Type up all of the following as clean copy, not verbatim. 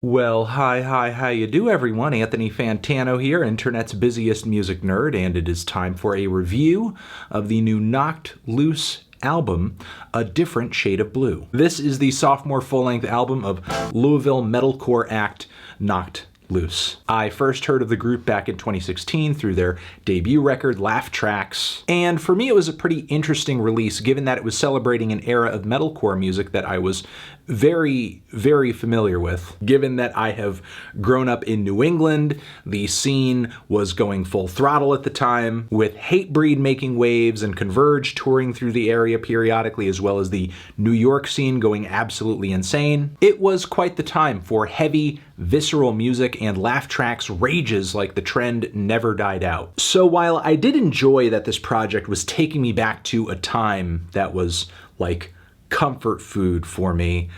Well, hi, how you do, everyone? Anthony Fantano here, internet's busiest music nerd, and it is time for a review of the new Knocked Loose album, A Different Shade of Blue. This is the sophomore full-length album of Louisville metalcore act Knocked Loose. I first heard of the group back in 2016 through their debut record, Laugh Tracks, and for me it was a pretty interesting release given that it was celebrating an era of metalcore music that I was very familiar with. Given that I have grown up in New England, the scene was going full throttle at the time, with Hatebreed making waves and Converge touring through the area periodically, as well as the New York scene going absolutely insane. It was quite the time for heavy, visceral music, and Laugh Tracks rages like the trend never died out. So while I did enjoy that this project was taking me back to a time that was like comfort food for me,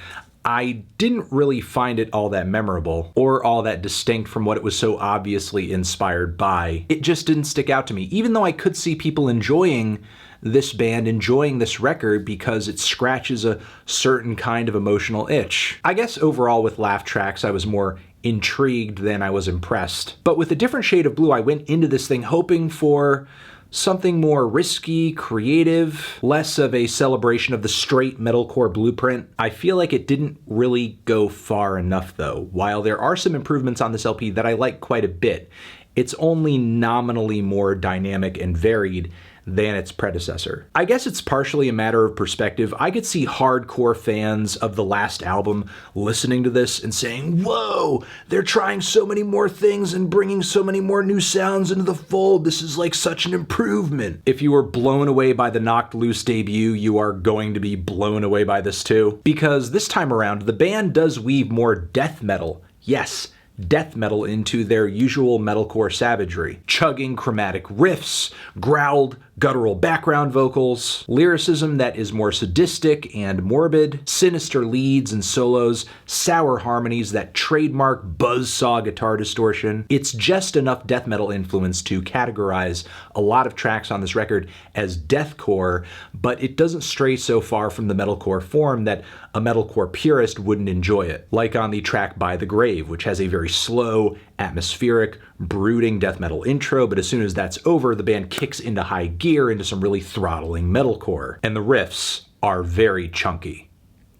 I didn't really find it all that memorable or all that distinct from what it was so obviously inspired by. It just didn't stick out to me, even though I could see people enjoying this band, enjoying this record, because it scratches a certain kind of emotional itch. I guess overall with Laugh Tracks, I was more intrigued than I was impressed. But with A Different Shade of Blue, I went into this thing hoping for something more risky, creative, less of a celebration of the straight metalcore blueprint. I feel like it didn't really go far enough though. While there are some improvements on this LP that I like quite a bit, it's only nominally more dynamic and varied than its predecessor. I guess it's partially a matter of perspective. I could see hardcore fans of the last album listening to this and saying, whoa, they're trying so many more things and bringing so many more new sounds into the fold. This is like such an improvement. If you were blown away by the Knocked Loose debut, you are going to be blown away by this too. Because this time around, the band does weave more death metal. Yes, death metal into their usual metalcore savagery. Chugging chromatic riffs, growled, guttural background vocals, lyricism that is more sadistic and morbid, sinister leads and solos, sour harmonies that trademark buzzsaw guitar distortion. It's just enough death metal influence to categorize a lot of tracks on this record as deathcore, but it doesn't stray so far from the metalcore form that a metalcore purist wouldn't enjoy it. Like on the track By the Grave, which has a very slow, atmospheric, brooding death metal intro, but as soon as that's over, the band kicks into high gear into some really throttling metalcore. And the riffs are very chunky.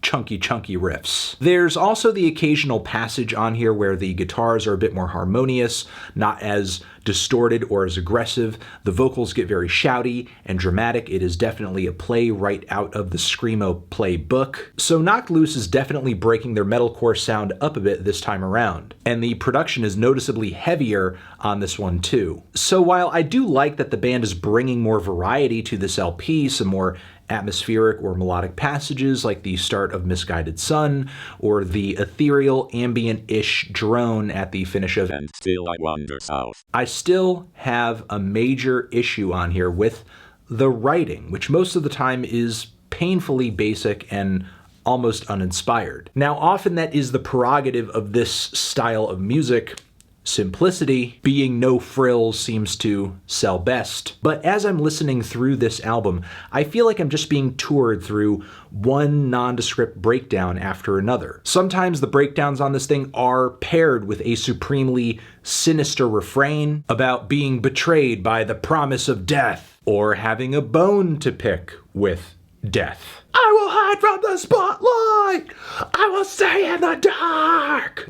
Chunky riffs. There's also the occasional passage on here where the guitars are a bit more harmonious, not as distorted or as aggressive. The vocals get very shouty and dramatic. It is definitely a play right out of the Screamo playbook. So Knocked Loose is definitely breaking their metalcore sound up a bit this time around. And the production is noticeably heavier on this one too. So while I do like that the band is bringing more variety to this LP, some more atmospheric or melodic passages like the start of Misguided Sun, or the ethereal ambient-ish drone at the finish of And Still I Wander South, I still have a major issue on here with the writing, which most of the time is painfully basic and almost uninspired. Now, often that is the prerogative of this style of music. Simplicity, being no frills, seems to sell best. But as I'm listening through this album, I feel like I'm just being toured through one nondescript breakdown after another. Sometimes the breakdowns on this thing are paired with a supremely sinister refrain about being betrayed by the promise of death, or having a bone to pick with death. I will hide from the spotlight! I will stay in the dark!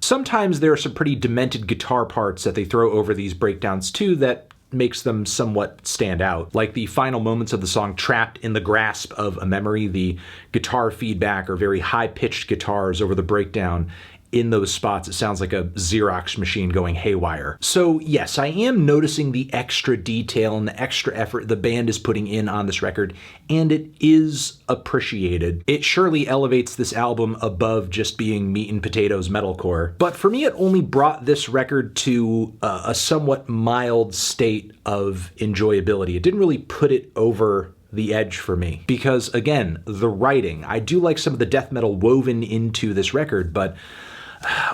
Sometimes there are some pretty demented guitar parts that they throw over these breakdowns too that makes them somewhat stand out. Like the final moments of the song Trapped in the Grasp of a Memory, the guitar feedback or very high-pitched guitars over the breakdown. In those spots, it sounds like a Xerox machine going haywire. So yes, I am noticing the extra detail and the extra effort the band is putting in on this record, and it is appreciated. It surely elevates this album above just being meat and potatoes metalcore. But for me, it only brought this record to a somewhat mild state of enjoyability. It didn't really put it over the edge for me. Because again, the writing, I do like some of the death metal woven into this record, but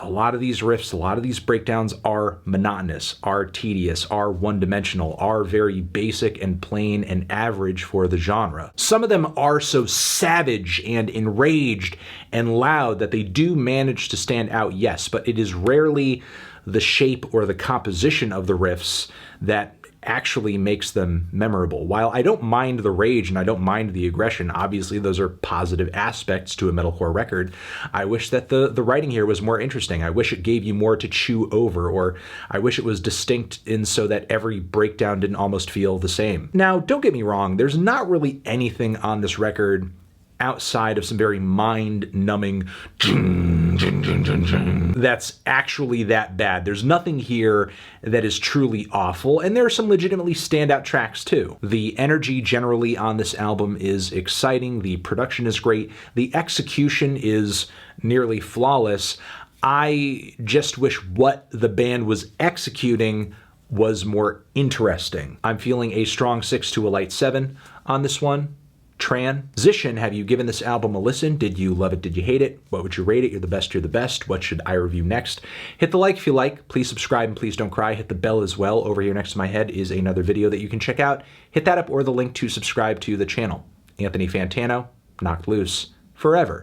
a lot of these riffs, a lot of these breakdowns are monotonous, are tedious, are one-dimensional, are very basic and plain and average for the genre. Some of them are so savage and enraged and loud that they do manage to stand out, yes, but it is rarely the shape or the composition of the riffs that actually makes them memorable. While I don't mind the rage and I don't mind the aggression, obviously those are positive aspects to a metalcore record, I wish that the writing here was more interesting. I wish it gave you more to chew over, or I wish it was distinct in so that every breakdown didn't almost feel the same. Now, don't get me wrong, there's not really anything on this record outside of some very mind-numbing that's actually that bad. There's nothing here that is truly awful, and there are some legitimately standout tracks too. The energy generally on this album is exciting, the production is great, the execution is nearly flawless. I just wish what the band was executing was more interesting. I'm feeling a strong 6 to a light 7 on this one. Transition, have you given this album a listen? Did you love it? Did you hate it? What would you rate it? You're the best, you're the best. What should I review next? Hit the like if you like. Please subscribe and please don't cry. Hit the bell as well. Over here next to my head is another video that you can check out. Hit that up or the link to subscribe to the channel. Anthony Fantano, knocked loose forever.